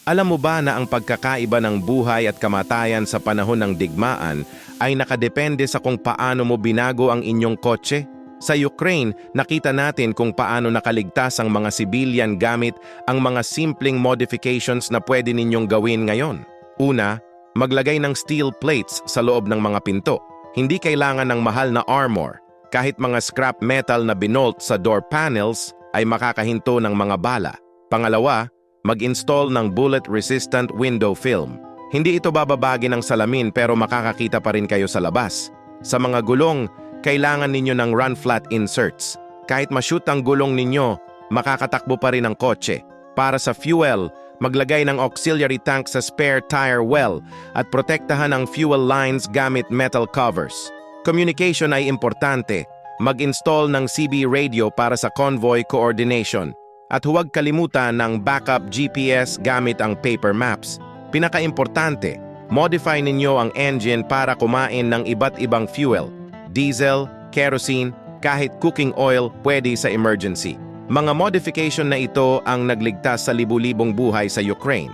Alam mo ba na ang pagkakaiba ng buhay at kamatayan sa panahon ng digmaan ay nakadepende sa kung paano mo binago ang inyong kotse? Sa Ukraine, nakita natin kung paano nakaligtas ang mga civilian gamit ang mga simpleng modifications na pwede ninyong gawin ngayon. Una, maglagay ng steel plates sa loob ng mga pinto. Hindi kailangan ng mahal na armor. Kahit mga scrap metal na binolt sa door panels ay makakahinto ng mga bala. Pangalawa, mag-install ng bullet-resistant window film. Hindi ito bababagi ng salamin pero makakakita pa rin kayo sa labas. Sa mga gulong, kailangan ninyo ng run-flat inserts. Kahit ma-shoot ang gulong ninyo, makakatakbo pa rin ang kotse. Para sa fuel, maglagay ng auxiliary tank sa spare tire well at protektahan ang fuel lines gamit metal covers. Communication ay importante. Mag-install ng CB radio para sa convoy coordination. At huwag kalimutan ng backup GPS gamit ang paper maps. Pinaka-importante, modify ninyo ang engine para kumain ng iba't ibang fuel. Diesel, kerosene, kahit cooking oil pwede sa emergency. Mga modification na ito ang nagligtas sa libu-libong buhay sa Ukraine.